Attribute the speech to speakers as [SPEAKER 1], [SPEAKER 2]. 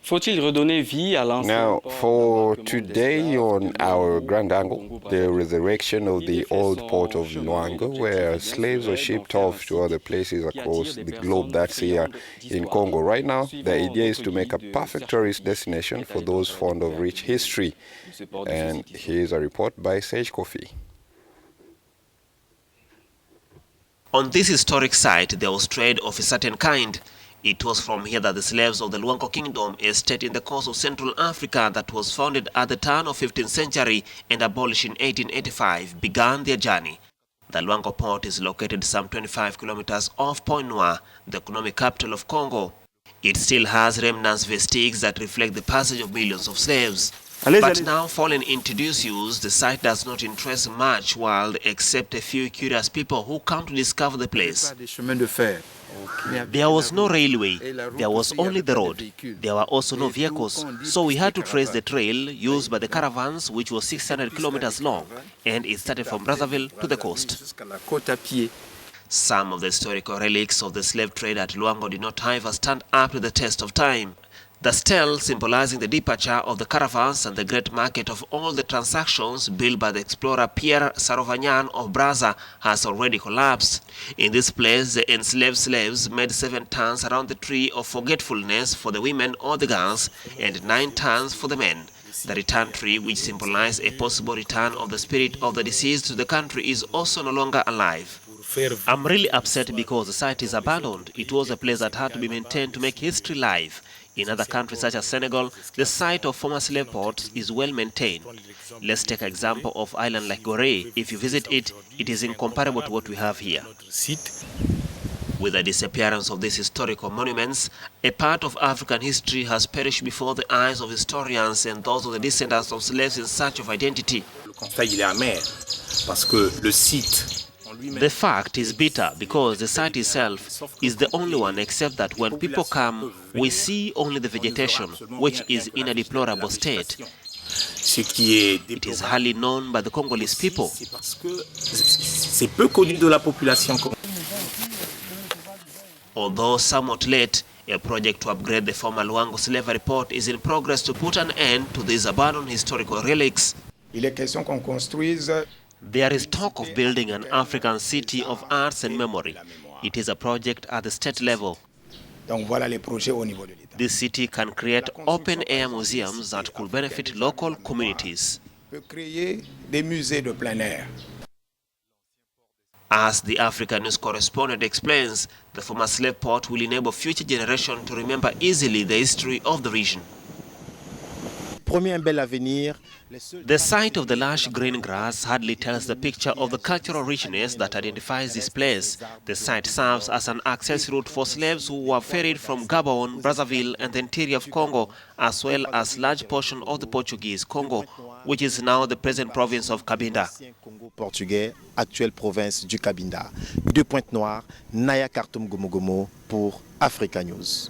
[SPEAKER 1] Faut-il redonner vie à l'ancien
[SPEAKER 2] Now,
[SPEAKER 1] port
[SPEAKER 2] for
[SPEAKER 1] d'embarquement
[SPEAKER 2] today
[SPEAKER 1] des
[SPEAKER 2] on
[SPEAKER 1] esclaves
[SPEAKER 2] our
[SPEAKER 1] au
[SPEAKER 2] grand angle,
[SPEAKER 1] Congo
[SPEAKER 2] the
[SPEAKER 1] Brazzaville,
[SPEAKER 2] resurrection of
[SPEAKER 1] il
[SPEAKER 2] the
[SPEAKER 1] fait
[SPEAKER 2] old port
[SPEAKER 1] son
[SPEAKER 2] of
[SPEAKER 1] chemin et
[SPEAKER 2] Loango,
[SPEAKER 1] l'objectif
[SPEAKER 2] where
[SPEAKER 1] eh bien,
[SPEAKER 2] slaves were
[SPEAKER 1] serait d'en
[SPEAKER 2] shipped
[SPEAKER 1] faire un
[SPEAKER 2] off to other
[SPEAKER 1] site
[SPEAKER 2] places
[SPEAKER 1] qui attire
[SPEAKER 2] across
[SPEAKER 1] des
[SPEAKER 2] the globe.
[SPEAKER 1] personnes
[SPEAKER 2] That's here
[SPEAKER 1] friandes
[SPEAKER 2] in
[SPEAKER 1] d'histoire.
[SPEAKER 2] Congo. Right now, the
[SPEAKER 1] Suivant
[SPEAKER 2] idea is
[SPEAKER 1] notre
[SPEAKER 2] to make a
[SPEAKER 1] guide
[SPEAKER 2] perfect
[SPEAKER 1] Serge
[SPEAKER 2] tourist
[SPEAKER 1] Kofi,
[SPEAKER 2] destination
[SPEAKER 1] qui est
[SPEAKER 2] for
[SPEAKER 1] allé donc
[SPEAKER 2] those
[SPEAKER 1] à la
[SPEAKER 2] fond of
[SPEAKER 1] découverte
[SPEAKER 2] rich history.
[SPEAKER 1] de ce port, de ce
[SPEAKER 2] And
[SPEAKER 1] site historique.
[SPEAKER 2] here's a report by Sage Kofi.
[SPEAKER 3] On this historic site, there was trade of a certain kind. It was from here that the slaves of the Loango Kingdom, a state in the coast of Central Africa that was founded at the turn of 15th century and abolished in 1885, began their journey. The Loango port is located some 25 kilometers off Point Noir, the economic capital of Congo. It still has remnants vestiges that reflect the passage of millions of slaves. But now fallen into disuse, the site does not interest much world except a few curious people who come to discover the place. There was no railway, there was only the road. There were also no vehicles, so we had to trace the trail used by the caravans, which was 600 kilometers long, and it started from Brazzaville to the coast. Some of the historical relics of the slave trade at Loango did not, however, stand up to the test of time. The stele, symbolizing the departure of the caravans and the great market of all the transactions built by the explorer Pierre Sarovagnan of Brazza, has already collapsed. In this place, the enslaved slaves made 7 turns around the tree of forgetfulness for the women or the girls, and 9 turns for the men. The return tree, which symbolized a possible return of the spirit of the deceased to the country, is also no longer alive. I'm really upset because the site is abandoned. It was a place that had to be maintained to make history live. In other countries such as Senegal, the site of former slave ports is well maintained. Let's take an example of island like Gorée. If you visit it, it is incomparable to what we have here. With the disappearance of these historical monuments, a part of African history has perished before the eyes of historians and those of the descendants of slaves in search of identity. The fact is bitter because the site itself is the only one, except that when people come, we see only the vegetation, which is in a deplorable state. It is hardly known by the Congolese people. Although somewhat late, a project to upgrade the former Loango slavery port is in progress to put an end to these abandoned historical relics. There is talk of building an African city of arts and memory. It is a project at the state level. This city can create open-air museums that could benefit local communities. As the Africanews correspondent explains, the former slave port will enable future generations to remember easily the history of the region. The sight of the lush green grass hardly tells the picture of the cultural richness that identifies this place. The site serves as an access route for slaves who were ferried from Gabon, Brazzaville, and the interior of Congo, as well as large portion of the Portuguese Congo, which is now the present province of Cabinda.
[SPEAKER 4] Congo portugais, actuelle province du Cabinda. De Pointe-Noire, Naya Kartoum Gomogomo pour Africanews.